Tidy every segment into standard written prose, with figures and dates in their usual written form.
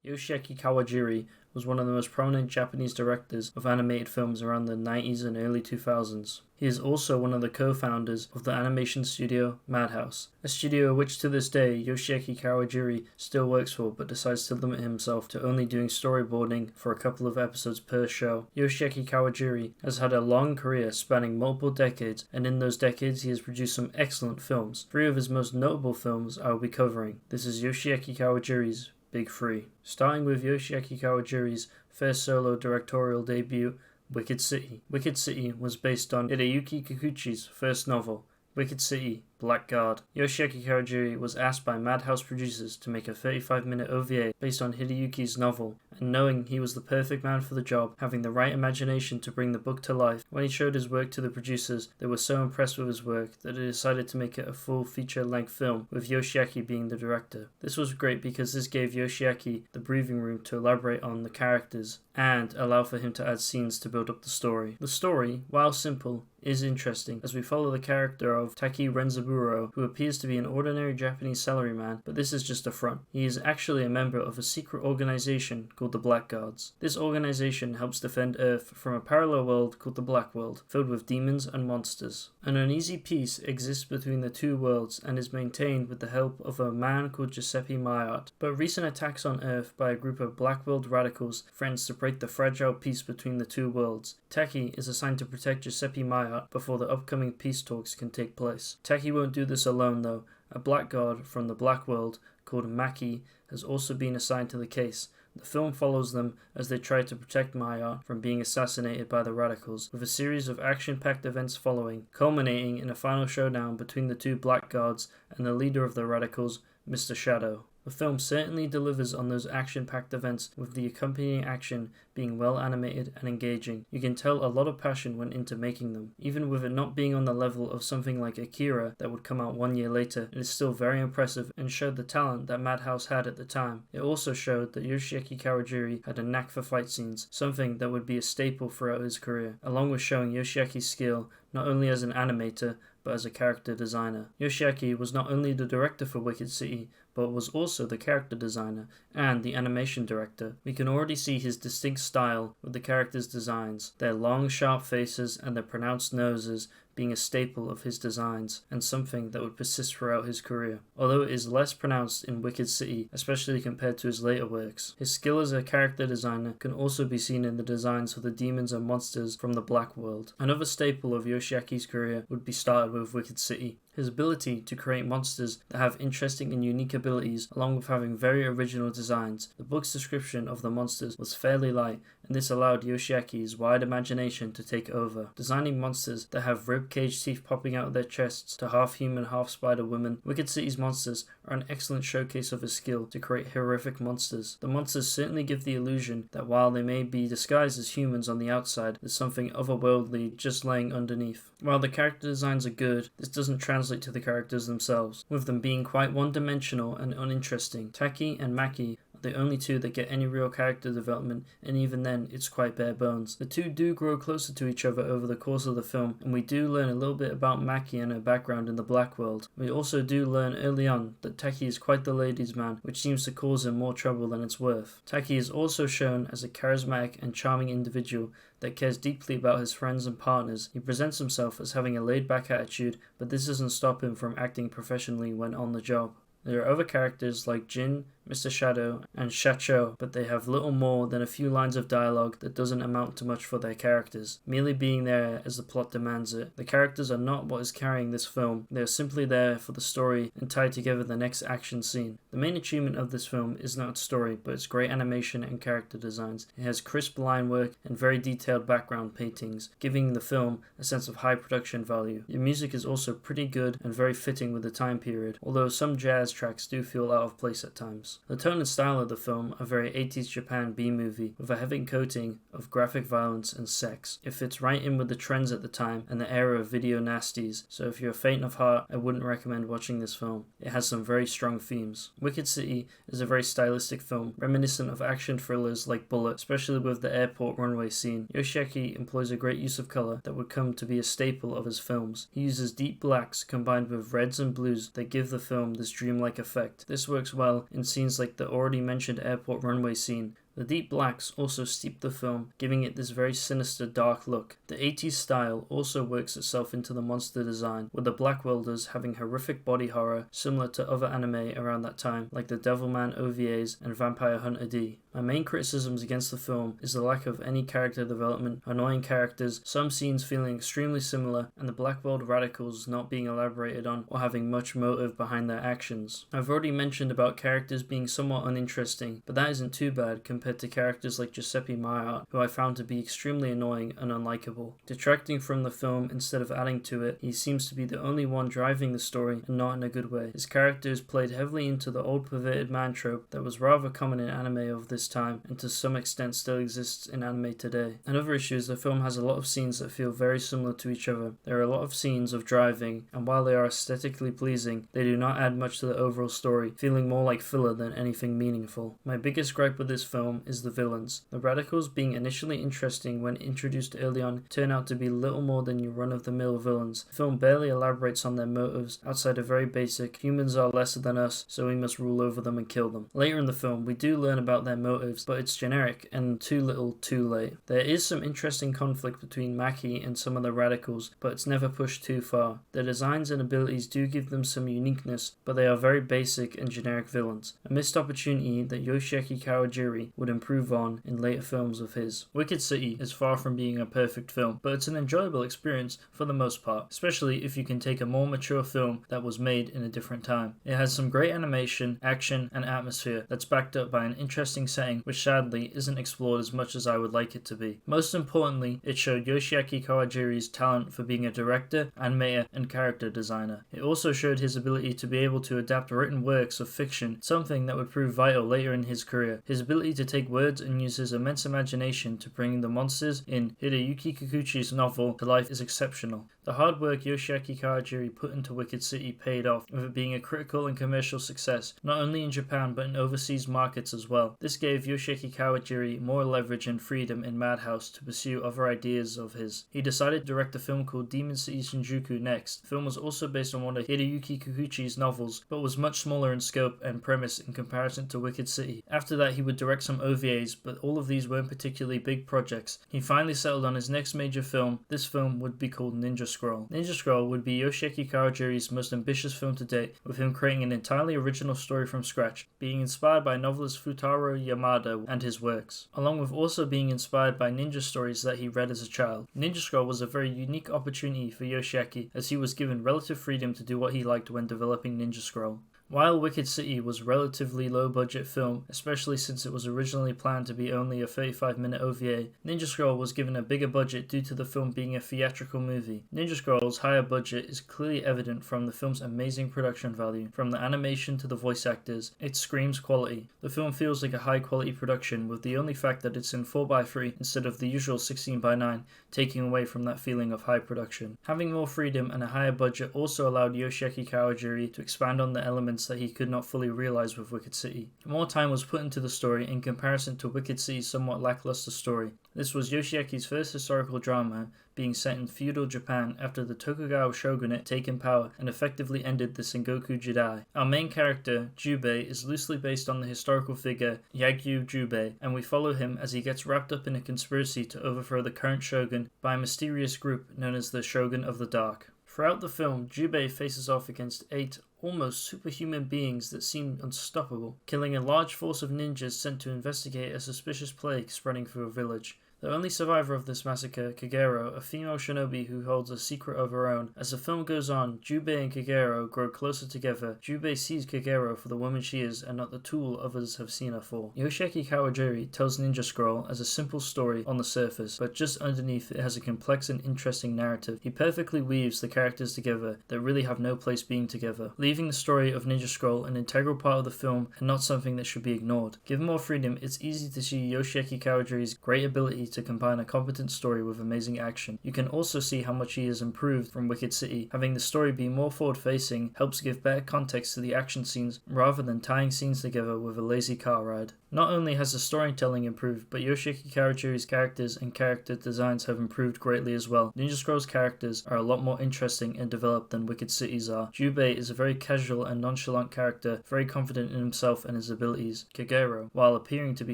Yoshiaki Kawajiri was one of the most prominent Japanese directors of animated films around the 90s and early 2000s. He is also one of the co-founders of the animation studio Madhouse, a studio which to this day Yoshiaki Kawajiri still works for but decides to limit himself to only doing storyboarding for a couple of episodes per show. Yoshiaki Kawajiri has had a long career spanning multiple decades, and in those decades he has produced some excellent films. 3 of his most notable films I will be covering. This is Yoshiaki Kawajiri's Big 3. Starting with Yoshiaki Kawajiri's first solo directorial debut, Wicked City. Wicked City was based on Hideyuki Kikuchi's first novel, Wicked City, Blackguard. Yoshiaki Kawajiri was asked by Madhouse producers to make a 35-minute OVA based on Hideyuki's novel, and knowing he was the perfect man for the job, having the right imagination to bring the book to life, when he showed his work to the producers, they were so impressed with his work that they decided to make it a full feature-length film, with Yoshiaki being the director. This was great because this gave Yoshiaki the breathing room to elaborate on the characters, and allow for him to add scenes to build up the story. The story, while simple, is interesting, as we follow the character of Taki Renzaburo, who appears to be an ordinary Japanese salaryman, but this is just a front. He is actually a member of a secret organization called the Blackguards. This organization helps defend Earth from a parallel world called the Black World, filled with demons and monsters. An uneasy peace exists between the two worlds and is maintained with the help of a man called Giuseppe Maillard. But recent attacks on Earth by a group of Black World radicals threatens to break the fragile peace between the two worlds. Taki is assigned to protect Giuseppe Maillard before the upcoming peace talks can take place. Taki won't do this alone though. A blackguard from the Black World called Maki has also been assigned to the case. The film follows them as they try to protect Maillard from being assassinated by the radicals, with a series of action-packed events following, culminating in a final showdown between the two blackguards and the leader of the radicals, Mr. Shadow. The film certainly delivers on those action-packed events, with the accompanying action being well animated and engaging. You can tell a lot of passion went into making them. Even with it not being on the level of something like Akira that would come out 1 year later, it is still very impressive and showed the talent that Madhouse had at the time. It also showed that Yoshiaki Kawajiri had a knack for fight scenes, something that would be a staple throughout his career, along with showing Yoshiaki's skill not only as an animator, but as a character designer. Yoshiaki was not only the director for Wicked City, but was also the character designer and the animation director. We can already see his distinct style with the characters' designs, their long sharp faces and their pronounced noses being a staple of his designs, and something that would persist throughout his career. Although it is less pronounced in Wicked City, especially compared to his later works, his skill as a character designer can also be seen in the designs for the demons and monsters from the Black World. Another staple of Yoshiaki's career would be started with Wicked City. His ability to create monsters that have interesting and unique abilities, along with having very original designs. The book's description of the monsters was fairly light, and this allowed Yoshiaki's wide imagination to take over. Designing monsters that have rib-cage teeth popping out of their chests to half-human, half-spider women, Wicked City's monsters are an excellent showcase of his skill to create horrific monsters. The monsters certainly give the illusion that while they may be disguised as humans on the outside, there's something otherworldly just laying underneath. While the character designs are good, this doesn't translate to the characters themselves, with them being quite one-dimensional and uninteresting. Taki and Maki are the only two that get any real character development, and even then it's quite bare bones. The two do grow closer to each other over the course of the film, and we do learn a little bit about Maki and her background in the Black World. We also do learn early on that Taki is quite the ladies' man, which seems to cause him more trouble than it's worth. Taki is also shown as a charismatic and charming individual that cares deeply about his friends and partners. He presents himself as having a laid-back attitude, but this doesn't stop him from acting professionally when on the job. There are other characters like Jin, Mr. Shadow, and Shacho, but they have little more than a few lines of dialogue that doesn't amount to much for their characters, merely being there as the plot demands it. The characters are not what is carrying this film, they are simply there for the story and tie together the next action scene. The main achievement of this film is not its story, but its great animation and character designs. It has crisp line work and very detailed background paintings, giving the film a sense of high production value. The music is also pretty good and very fitting with the time period, although some jazz tracks do feel out of place at times. The tone and style of the film are very 80s Japan B-movie, with a heavy coating of graphic violence and sex. It fits right in with the trends at the time and the era of video nasties, so if you're faint of heart, I wouldn't recommend watching this film. It has some very strong themes. Wicked City is a very stylistic film, reminiscent of action thrillers like Bullet, especially with the airport runway scene. Yoshiaki employs a great use of color that would come to be a staple of his films. He uses deep blacks combined with reds and blues that give the film this dreamlike effect. This works well in scenes scenes like the already mentioned airport runway scene. The deep blacks also steep the film, giving it this very sinister, dark look. The 80s style also works itself into the monster design, with the black welders having horrific body horror similar to other anime around that time, like the Devilman OVAs and Vampire Hunter D. My main criticisms against the film is the lack of any character development, annoying characters, some scenes feeling extremely similar, and the black weld radicals not being elaborated on or having much motive behind their actions. I've already mentioned about characters being somewhat uninteresting, but that isn't too bad compared to characters like Giuseppe Maillard, who I found to be extremely annoying and unlikable. Detracting from the film instead of adding to it, he seems to be the only one driving the story, and not in a good way. His character is played heavily into the old perverted man trope that was rather common in anime of this time, and to some extent still exists in anime today. Another issue is the film has a lot of scenes that feel very similar to each other. There are a lot of scenes of driving, and while they are aesthetically pleasing, they do not add much to the overall story, feeling more like filler than anything meaningful. My biggest gripe with this film is the villains. The radicals, being initially interesting when introduced early on, turn out to be little more than your run-of-the-mill villains. The film barely elaborates on their motives, outside of very basic, humans are lesser than us, so we must rule over them and kill them. Later in the film, we do learn about their motives, but it's generic and too little too late. There is some interesting conflict between Maki and some of the radicals, but it's never pushed too far. Their designs and abilities do give them some uniqueness, but they are very basic and generic villains. A missed opportunity that Yoshiaki Kawajiri would improve on in later films of his. Wicked City is far from being a perfect film, but it's an enjoyable experience for the most part, especially if you can take a more mature film that was made in a different time. It has some great animation, action, and atmosphere that's backed up by an interesting setting which sadly isn't explored as much as I would like it to be. Most importantly, it showed Yoshiaki Kawajiri's talent for being a director, animator, and character designer. It also showed his ability to be able to adapt written works of fiction, something that would prove vital later in his career. His ability to take words and use his immense imagination to bring the monsters in Hideyuki Kikuchi's novel to life is exceptional. The hard work Yoshiaki Kawajiri put into Wicked City paid off, with it being a critical and commercial success, not only in Japan but in overseas markets as well. This gave Yoshiaki Kawajiri more leverage and freedom in Madhouse to pursue other ideas of his. He decided to direct a film called Demon City Shinjuku next. The film was also based on one of Hideyuki Kikuchi's novels, but was much smaller in scope and premise in comparison to Wicked City. After that, he would direct some OVAs, but all of these weren't particularly big projects. He finally settled on his next major film. This film would be called Ninja Scroll. Ninja Scroll would be Yoshiaki Kawajiri's most ambitious film to date, with him creating an entirely original story from scratch, being inspired by novelist Futaro Yamada and his works, along with also being inspired by ninja stories that he read as a child. Ninja Scroll was a very unique opportunity for Yoshiaki, as he was given relative freedom to do what he liked when developing Ninja Scroll. While Wicked City was a relatively low-budget film, especially since it was originally planned to be only a 35-minute OVA, Ninja Scroll was given a bigger budget due to the film being a theatrical movie. Ninja Scroll's higher budget is clearly evident from the film's amazing production value. From the animation to the voice actors, it screams quality. The film feels like a high-quality production, with the only fact that it's in 4:3 instead of the usual 16:9, taking away from that feeling of high production. Having more freedom and a higher budget also allowed Yoshiaki Kawajiri to expand on the elements that he could not fully realize with Wicked City. More time was put into the story in comparison to Wicked City's somewhat lackluster story. This was Yoshiaki's first historical drama, being set in feudal Japan after the Tokugawa shogunate taken power and effectively ended the Sengoku Jidai. Our main character, Jubei, is loosely based on the historical figure Yagyu Jubei, and we follow him as he gets wrapped up in a conspiracy to overthrow the current shogun by a mysterious group known as the Shogun of the Dark. Throughout the film, Jubei faces off against 8 almost superhuman beings that seem unstoppable, killing a large force of ninjas sent to investigate a suspicious plague spreading through a village. The only survivor of this massacre, Kagero, a female shinobi who holds a secret of her own. As the film goes on, Jubei and Kagero grow closer together. Jubei sees Kagero for the woman she is and not the tool others have seen her for. Yoshiaki Kawajiri tells Ninja Scroll as a simple story on the surface, but just underneath it has a complex and interesting narrative. He perfectly weaves the characters together that really have no place being together, leaving the story of Ninja Scroll an integral part of the film and not something that should be ignored. Given more freedom, it's easy to see Yoshiaki Kawajiri's great ability to combine a competent story with amazing action. You can also see how much he has improved from Wicked City. Having the story be more forward-facing helps give better context to the action scenes rather than tying scenes together with a lazy car ride. Not only has the storytelling improved, but Yoshiaki Kawajiri's characters and character designs have improved greatly as well. Ninja Scroll's characters are a lot more interesting and developed than Wicked City's are. Jubei is a very casual and nonchalant character, very confident in himself and his abilities. Kagero, while appearing to be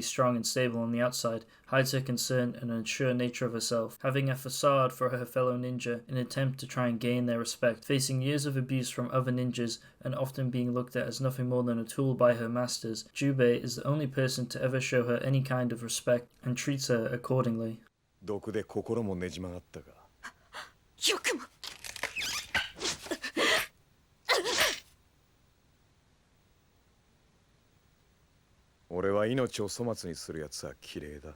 strong and stable on the outside, hides her concern and unsure nature of herself, having a facade for her fellow ninja in an attempt to try and gain their respect, facing years of abuse from other ninjas and often being looked at as nothing more than a tool by her masters. Jubei is the only person to ever show her any kind of respect and treats her accordingly. 毒で心もねじ曲がったが。よくも。俺は命を粗末にするやつは綺麗だ。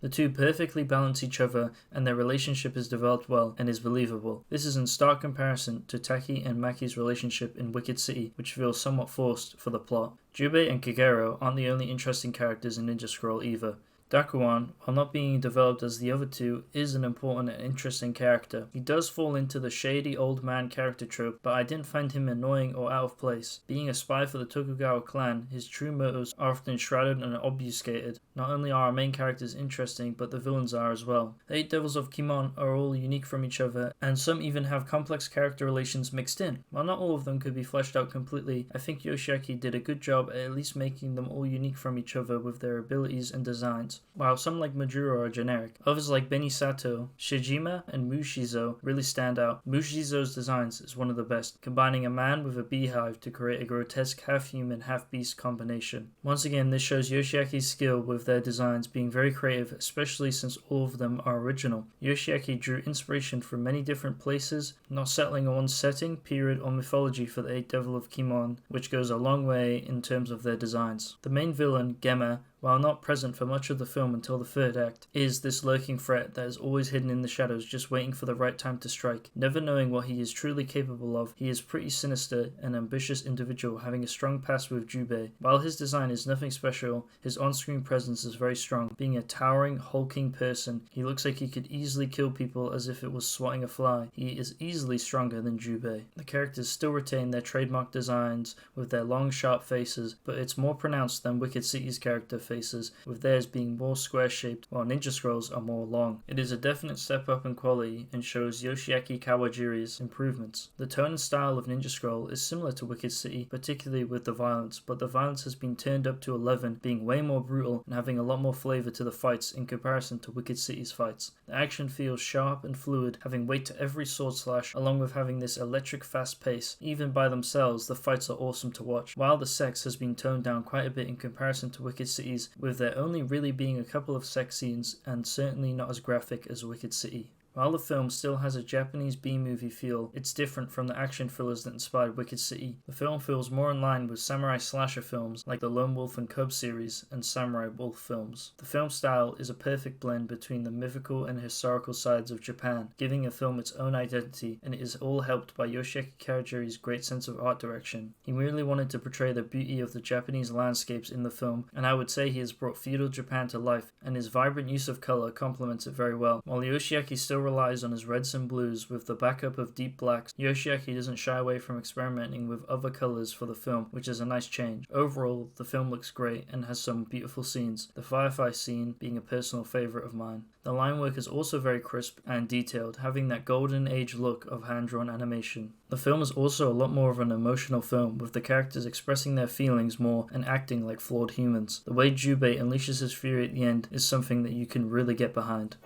The two perfectly balance each other, and their relationship is developed well and is believable. This is in stark comparison to Taki and Maki's relationship in Wicked City, which feels somewhat forced for the plot. Jubei and Kagero aren't the only interesting characters in Ninja Scroll either. Dakuan, while not being developed as the other two, is an important and interesting character. He does fall into the shady old man character trope, but I didn't find him annoying or out of place. Being a spy for the Tokugawa clan, his true motives are often shrouded and obfuscated. Not only are our main characters interesting, but the villains are as well. The 8 Devils of Kimon are all unique from each other, and some even have complex character relations mixed in. While not all of them could be fleshed out completely, I think Yoshiaki did a good job at least making them all unique from each other with their abilities and designs. While some like Majuro are generic, others like Benisato, Shijima, and Mushizo really stand out. Mushizo's designs is one of the best, combining a man with a beehive to create a grotesque half-human, half-beast combination. Once again, this shows Yoshiaki's skill with their designs being very creative, especially since all of them are original. Yoshiaki drew inspiration from many different places, not settling on one setting, period, or mythology for the 8 Devil of Kimon, which goes a long way in terms of their designs. The main villain, Gemma, while not present for much of the film until the 3rd act, is this lurking threat that is always hidden in the shadows, just waiting for the right time to strike. Never knowing what he is truly capable of, he is pretty sinister and ambitious individual, having a strong past with Jubei. While his design is nothing special, his on-screen presence is very strong. Being a towering, hulking person, he looks like he could easily kill people as if it was swatting a fly. He is easily stronger than Jubei. The characters still retain their trademark designs with their long, sharp faces, but it's more pronounced than Wicked City's character faces, with theirs being more square-shaped while Ninja Scroll's are more long. It is a definite step up in quality and shows Yoshiaki Kawajiri's improvements. The tone and style of Ninja Scroll is similar to Wicked City, particularly with the violence, but the violence has been turned up to 11, being way more brutal and having a lot more flavor to the fights in comparison to Wicked City's fights. The action feels sharp and fluid, having weight to every sword slash, along with having this electric fast pace. Even by themselves, the fights are awesome to watch, while the sex has been toned down quite a bit in comparison to Wicked City's, with there only really being a couple of sex scenes and certainly not as graphic as Wicked City. While the film still has a Japanese B-movie feel, it's different from the action thrillers that inspired Wicked City. The film feels more in line with samurai slasher films like the Lone Wolf and Cub series and Samurai Wolf films. The film style is a perfect blend between the mythical and historical sides of Japan, giving a film its own identity, and it is all helped by Yoshiaki Kawajiri's great sense of art direction. He really wanted to portray the beauty of the Japanese landscapes in the film, and I would say he has brought feudal Japan to life, and his vibrant use of color complements it very well. While Yoshiaki still relies on his reds and blues with the backup of deep blacks, Yoshiaki doesn't shy away from experimenting with other colors for the film, which is a nice change. Overall, the film looks great and has some beautiful scenes, the firefight scene being a personal favorite of mine. The line work is also very crisp and detailed, having that golden age look of hand-drawn animation. The film is also a lot more of an emotional film, with the characters expressing their feelings more and acting like flawed humans. The way Jubei unleashes his fury at the end is something that you can really get behind.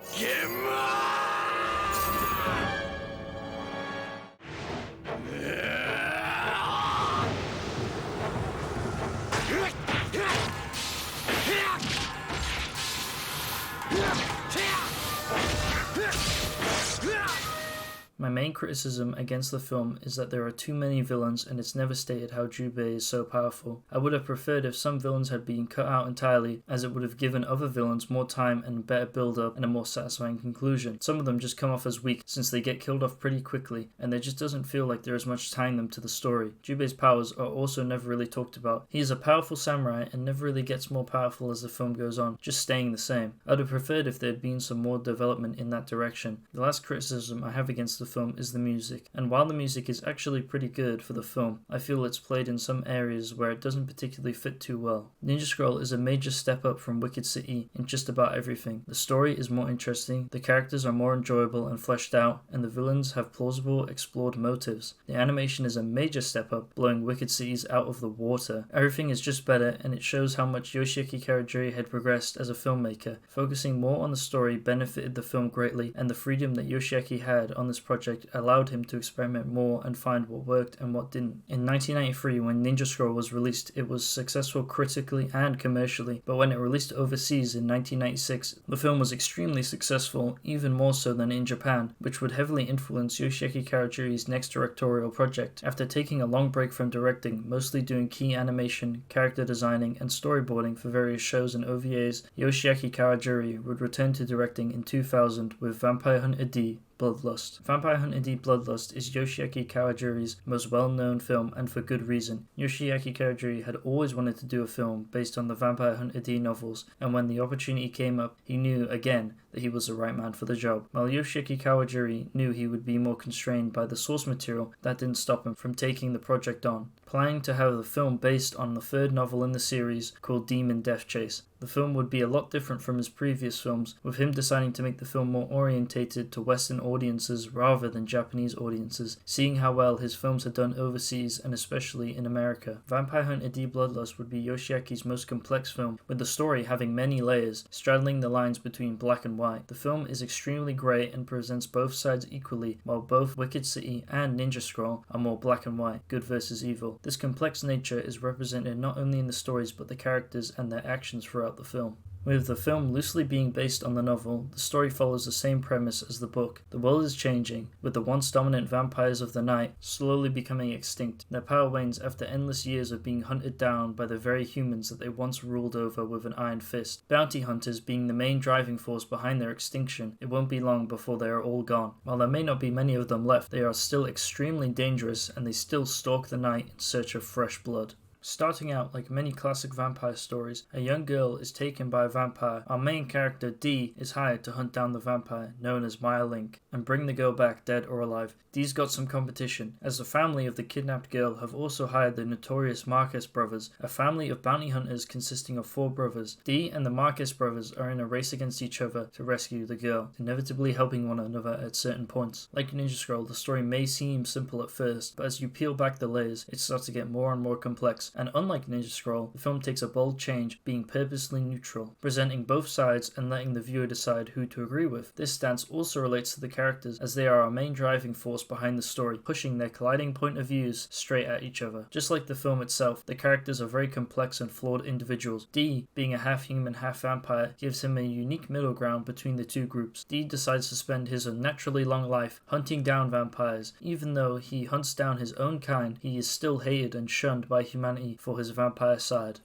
My main criticism against the film is that there are too many villains and it's never stated how Jubei is so powerful. I would have preferred if some villains had been cut out entirely, as it would have given other villains more time and a better build-up and a more satisfying conclusion. Some of them just come off as weak since they get killed off pretty quickly, and there just doesn't feel like there is much tying them to the story. Jubei's powers are also never really talked about. He is a powerful samurai and never really gets more powerful as the film goes on, just staying the same. I would have preferred if there had been some more development in that direction. The last criticism I have against the film film is the music, and while the music is actually pretty good for the film, I feel it's played in some areas where it doesn't particularly fit too well. Ninja Scroll is a major step up from Wicked City in just about everything. The story is more interesting, the characters are more enjoyable and fleshed out, and the villains have plausible, explored motives. The animation is a major step up, blowing Wicked Cities out of the water. Everything is just better, and it shows how much Yoshiaki Kawajiri had progressed as a filmmaker. Focusing more on the story benefited the film greatly, and the freedom that Yoshiaki had on this project allowed him to experiment more and find what worked and what didn't. In 1993, when Ninja Scroll was released, it was successful critically and commercially, but when it released overseas in 1996, the film was extremely successful, even more so than in Japan, which would heavily influence Yoshiaki Kawajiri's next directorial project. After taking a long break from directing, mostly doing key animation, character designing, and storyboarding for various shows and OVAs, Yoshiaki Kawajiri would return to directing in 2000 with Vampire Hunter D: Bloodlust. Vampire Hunter D: Bloodlust is Yoshiaki Kawajiri's most well-known film, and for good reason. Yoshiaki Kawajiri had always wanted to do a film based on the Vampire Hunter D novels, and when the opportunity came up, he knew, again, that he was the right man for the job. While Yoshiaki Kawajiri knew he would be more constrained by the source material, that didn't stop him from taking the project on, planning to have the film based on the third novel in the series called Demon Death Chase. The film would be a lot different from his previous films, with him deciding to make the film more orientated to Western audiences rather than Japanese audiences, seeing how well his films had done overseas and especially in America. Vampire Hunter D: Bloodlust would be Yoshiaki's most complex film, with the story having many layers, straddling the lines between black and white. The film is extremely grey and presents both sides equally, while both Wicked City and Ninja Scroll are more black and white, good versus evil. This complex nature is represented not only in the stories but the characters and their actions throughout the film. With the film loosely being based on the novel, the story follows the same premise as the book. The world is changing, with the once dominant vampires of the night slowly becoming extinct. Their power wanes after endless years of being hunted down by the very humans that they once ruled over with an iron fist. Bounty hunters being the main driving force behind their extinction, it won't be long before they are all gone. While there may not be many of them left, they are still extremely dangerous and they still stalk the night in search of fresh blood. Starting out like many classic vampire stories, a young girl is taken by a vampire. Our main character, Dee, is hired to hunt down the vampire, known as Maya Link, and bring the girl back dead or alive. Dee's got some competition, as the family of the kidnapped girl have also hired the notorious Marcus brothers, a family of bounty hunters consisting of 4 brothers. Dee and the Marcus brothers are in a race against each other to rescue the girl, inevitably helping one another at certain points. Like Ninja Scroll, the story may seem simple at first, but as you peel back the layers, it starts to get more and more complex. And unlike Ninja Scroll, the film takes a bold change, being purposely neutral, presenting both sides and letting the viewer decide who to agree with. This stance also relates to the characters, as they are our main driving force behind the story, pushing their colliding point of views straight at each other. Just like the film itself, the characters are very complex and flawed individuals. Dee, being a half-human, half-vampire, gives him a unique middle ground between the two groups. Dee decides to spend his unnaturally long life hunting down vampires. Even though he hunts down his own kind, he is still hated and shunned by humanity for his vampire side.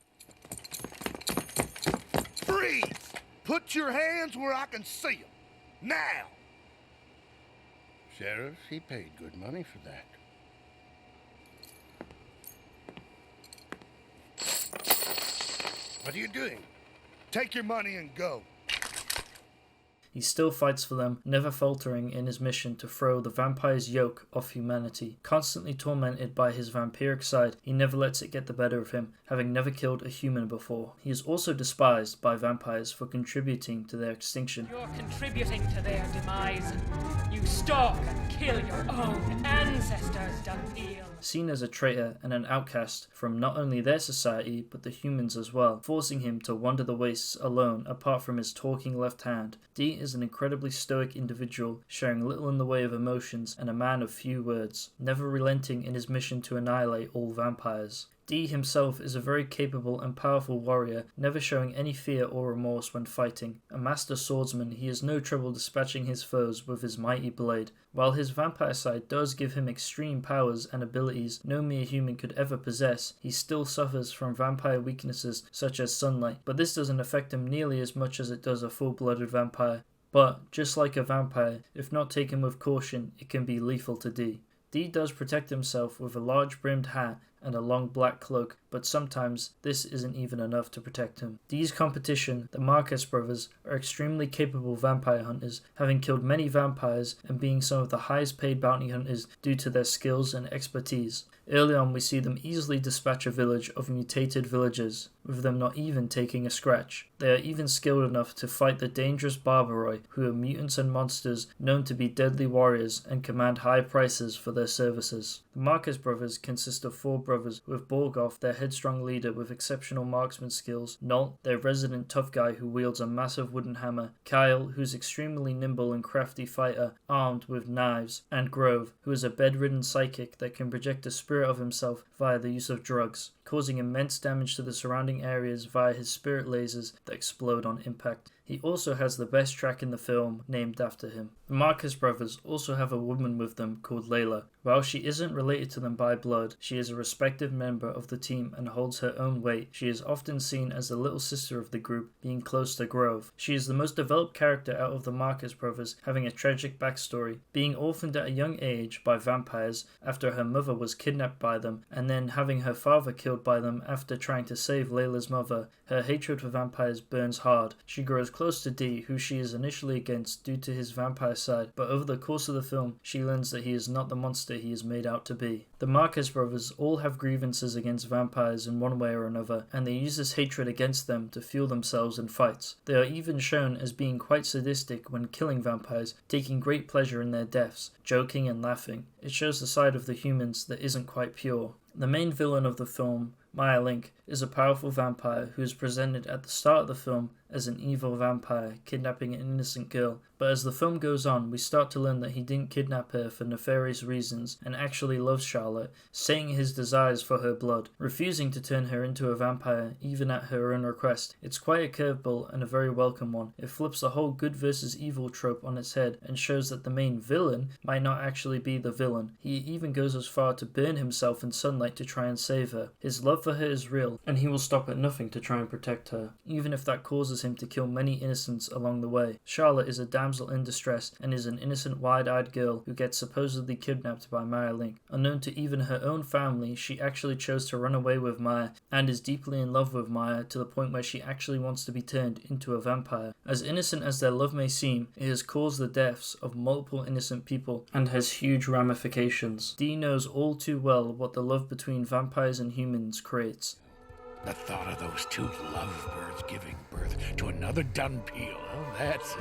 Freeze! Put your hands where I can see them. Now! Sheriff, he paid good money for that. What are you doing? Take your money and go. He still fights for them, never faltering in his mission to throw the vampire's yoke off humanity. Constantly tormented by his vampiric side, he never lets it get the better of him, having never killed a human before. He is also despised by vampires for contributing to their extinction. You're contributing to their demise. You stalk and kill your own ancestors, Dunpeel. Seen as a traitor and an outcast from not only their society but the humans as well, forcing him to wander the wastes alone apart from his talking left hand. Dee is an incredibly stoic individual, sharing little in the way of emotions and a man of few words, never relenting in his mission to annihilate all vampires. Dee himself is a very capable and powerful warrior, never showing any fear or remorse when fighting. A master swordsman, he has no trouble dispatching his foes with his mighty blade. While his vampire side does give him extreme powers and abilities no mere human could ever possess, he still suffers from vampire weaknesses such as sunlight, but this doesn't affect him nearly as much as it does a full-blooded vampire. But, just like a vampire, if not taken with caution, it can be lethal to Dee. Dee does protect himself with a large brimmed hat and a long black cloak, but sometimes this isn't even enough to protect him. These competition, the Marquez brothers, are extremely capable vampire hunters, having killed many vampires and being some of the highest paid bounty hunters due to their skills and expertise. Early on, we see them easily dispatch a village of mutated villagers, with them not even taking a scratch. They are even skilled enough to fight the dangerous Barbaroi, who are mutants and monsters known to be deadly warriors and command high prices for their services. The Marquez brothers consist of 4 brothers, with Borgoff, their headstrong leader with exceptional marksman skills, Nolt, their resident tough guy who wields a massive wooden hammer, Kyle, who's extremely nimble and crafty fighter, armed with knives, and Grove, who is a bedridden psychic that can project a spirit of himself via the use of drugs, causing immense damage to the surrounding areas via his spirit lasers that explode on impact. He also has the best track in the film, named after him. The Marquez brothers also have a woman with them called Layla. While she isn't related to them by blood, she is a respected member of the team and holds her own weight. She is often seen as the little sister of the group, being close to Grove. She is the most developed character out of the Marquez brothers, having a tragic backstory, being orphaned at a young age by vampires after her mother was kidnapped by them, and then having her father killed by them after trying to save Layla's mother. Her hatred for vampires burns hard. She grows close to D, who she is initially against due to his vampire side, but over the course of the film, she learns that he is not the monster he is made out to be. The Marquez brothers all have grievances against vampires in one way or another, and they use this hatred against them to fuel themselves in fights. They are even shown as being quite sadistic when killing vampires, taking great pleasure in their deaths, joking and laughing. It shows the side of the humans that isn't quite pure. The main villain of the film, Maya Link, is a powerful vampire who is presented at the start of the film as an evil vampire kidnapping an innocent girl, but as the film goes on, we start to learn that he didn't kidnap her for nefarious reasons and actually loves Charlotte, saying his desires for her blood, refusing to turn her into a vampire even at her own request. It's quite a curveball and a very welcome one. It flips the whole good versus evil trope on its head and shows that the main villain might not actually be the villain. He even goes as far to burn himself in sunlight to try and save her. His love for her is real, and he will stop at nothing to try and protect her, even if that causes him to kill many innocents along the way. Charlotte is a damsel in distress and is an innocent wide-eyed girl who gets supposedly kidnapped by Maya Link. Unknown to even her own family, she actually chose to run away with Maya and is deeply in love with Maya to the point where she actually wants to be turned into a vampire. As innocent as their love may seem, it has caused the deaths of multiple innocent people and has huge ramifications. Dee knows all too well what the love between vampires and humans creates. The thought of those 2 lovebirds giving birth to another Dunpeel, oh, that's it.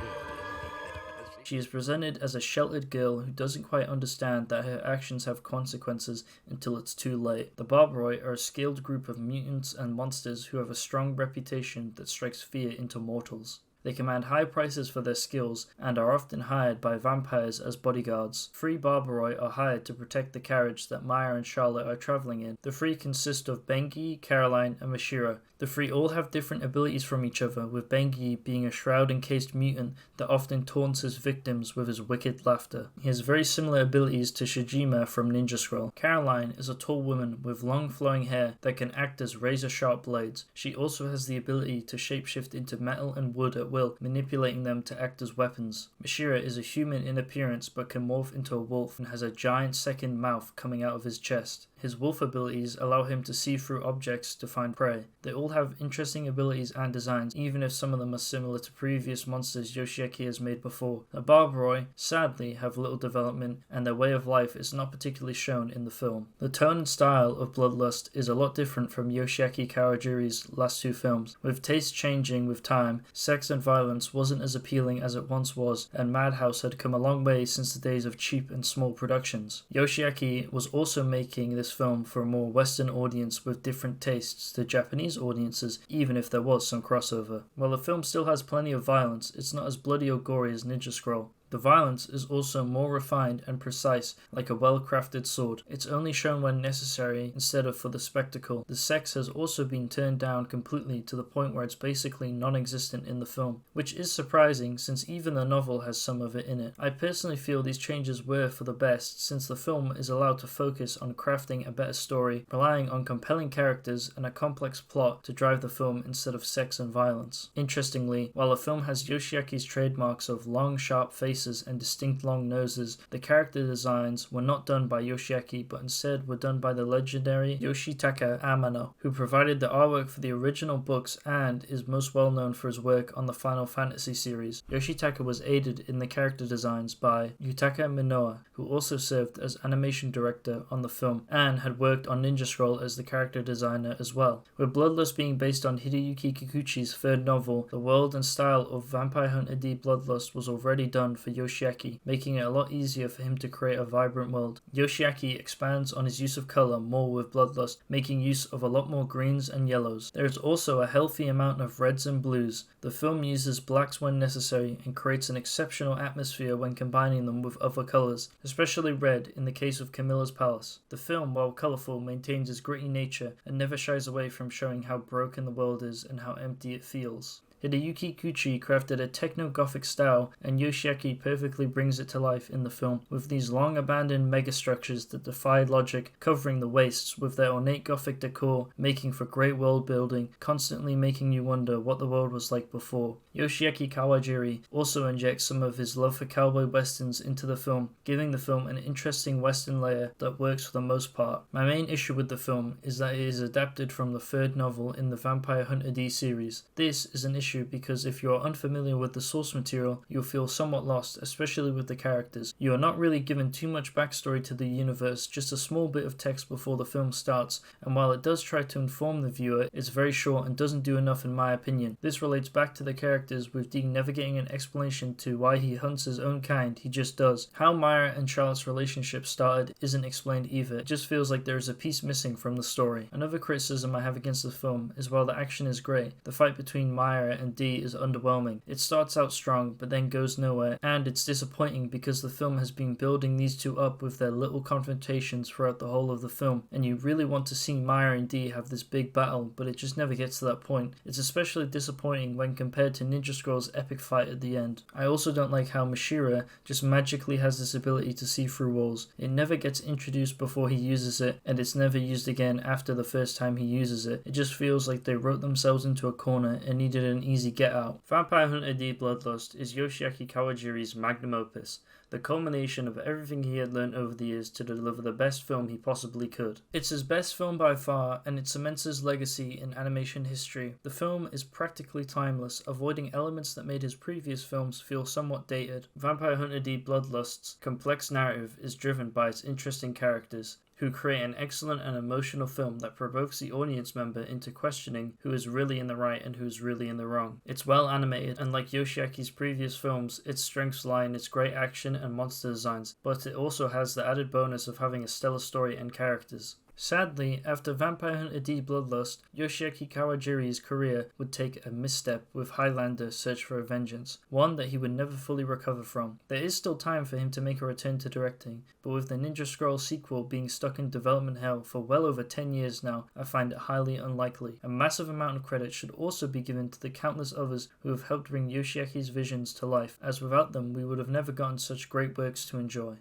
She is presented as a sheltered girl who doesn't quite understand that her actions have consequences until it's too late. The Barbaroi are a skilled group of mutants and monsters who have a strong reputation that strikes fear into mortals. They command high prices for their skills and are often hired by vampires as bodyguards. 3 Barbaroi are hired to protect the carriage that Maya and Charlotte are traveling in. The 3 consist of Bengi, Caroline, and Mashira. The 3 all have different abilities from each other, with Bengi being a shroud-encased mutant that often taunts his victims with his wicked laughter. He has very similar abilities to Shijima from Ninja Scroll. Caroline is a tall woman with long flowing hair that can act as razor-sharp blades. She also has the ability to shapeshift into metal and wood at will, manipulating them to act as weapons. Mashira is a human in appearance but can morph into a wolf and has a giant second mouth coming out of his chest. His wolf abilities allow him to see through objects to find prey. They all have interesting abilities and designs, even if some of them are similar to previous monsters Yoshiaki has made before. The Barbaroi, sadly, have little development, and their way of life is not particularly shown in the film. The tone and style of Bloodlust is a lot different from Yoshiaki Kawajiri's last 2 films, with taste changing with time. Sex and violence wasn't as appealing as it once was, and Madhouse had come a long way since the days of cheap and small productions. Yoshiaki was also making this film for a more Western audience with different tastes to Japanese audiences, even if there was some crossover. While the film still has plenty of violence, it's not as bloody or gory as Ninja Scroll. The violence is also more refined and precise, like a well-crafted sword. It's only shown when necessary instead of for the spectacle. The sex has also been turned down completely to the point where it's basically non-existent in the film, which is surprising since even the novel has some of it in it. I personally feel these changes were for the best since the film is allowed to focus on crafting a better story, relying on compelling characters and a complex plot to drive the film instead of sex and violence. Interestingly, while the film has Yoshiaki's trademarks of long, sharp faces faces and distinct long noses, the character designs were not done by Yoshiaki but instead were done by the legendary Yoshitaka Amano, who provided the artwork for the original books and is most well known for his work on the Final Fantasy series. Yoshitaka was aided in the character designs by Yutaka Minoa, who also served as animation director on the film and had worked on Ninja Scroll as the character designer as well. With Bloodlust being based on Hideyuki Kikuchi's third novel, the world and style of Vampire Hunter D Bloodlust was already done for Yoshiaki, making it a lot easier for him to create a vibrant world. Yoshiaki expands on his use of color more with Bloodlust, making use of a lot more greens and yellows. There is also a healthy amount of reds and blues. The film uses blacks when necessary and creates an exceptional atmosphere when combining them with other colors, especially red in the case of Camilla's Palace. The film, while colorful, maintains its gritty nature and never shies away from showing how broken the world is and how empty it feels. Hideyuki Kikuchi crafted a techno-gothic style, and Yoshiaki perfectly brings it to life in the film, with these long-abandoned megastructures that defy logic covering the wastes with their ornate gothic decor, making for great world building, constantly making you wonder what the world was like before. Yoshiaki Kawajiri also injects some of his love for cowboy westerns into the film, giving the film an interesting western layer that works for the most part. My main issue with the film is that it is adapted from the third novel in the Vampire Hunter D series. This is an issue because if you are unfamiliar with the source material, you'll feel somewhat lost, especially with the characters. You are not really given too much backstory to the universe, just a small bit of text before the film starts, and while it does try to inform the viewer, it's very short and doesn't do enough in my opinion. This relates back to the characters, with Dean never getting an explanation to why he hunts his own kind, he just does. How Myra and Charlotte's relationship started isn't explained either, it just feels like there is a piece missing from the story. Another criticism I have against the film is while the action is great, the fight between Myra and D is underwhelming. It starts out strong but then goes nowhere, and it's disappointing because the film has been building these two up with their little confrontations throughout the whole of the film, and you really want to see Myra and D have this big battle, but it just never gets to that point. It's especially disappointing when compared to Ninja Scroll's epic fight at the end. I also don't like how Mashira just magically has this ability to see through walls. It never gets introduced before he uses it, and it's never used again after the first time he uses it. It just feels like they wrote themselves into a corner and needed an easy get out. Vampire Hunter D Bloodlust is Yoshiaki Kawajiri's magnum opus, the culmination of everything he had learned over the years to deliver the best film he possibly could. It's his best film by far, and it cements his legacy in animation history. The film is practically timeless, avoiding elements that made his previous films feel somewhat dated. Vampire Hunter D Bloodlust's complex narrative is driven by its interesting characters, who create an excellent and emotional film that provokes the audience member into questioning who is really in the right and who is really in the wrong. It's well animated, and like Yoshiaki's previous films, its strengths lie in its great action and monster designs, but it also has the added bonus of having a stellar story and characters. Sadly, after Vampire Hunter D Bloodlust, Yoshiaki Kawajiri's career would take a misstep with Highlander Search for a Vengeance, one that he would never fully recover from. There is still time for him to make a return to directing, but with the Ninja Scroll sequel being stuck in development hell for well over 10 years now, I find it highly unlikely. A massive amount of credit should also be given to the countless others who have helped bring Yoshiaki's visions to life, as without them we would have never gotten such great works to enjoy.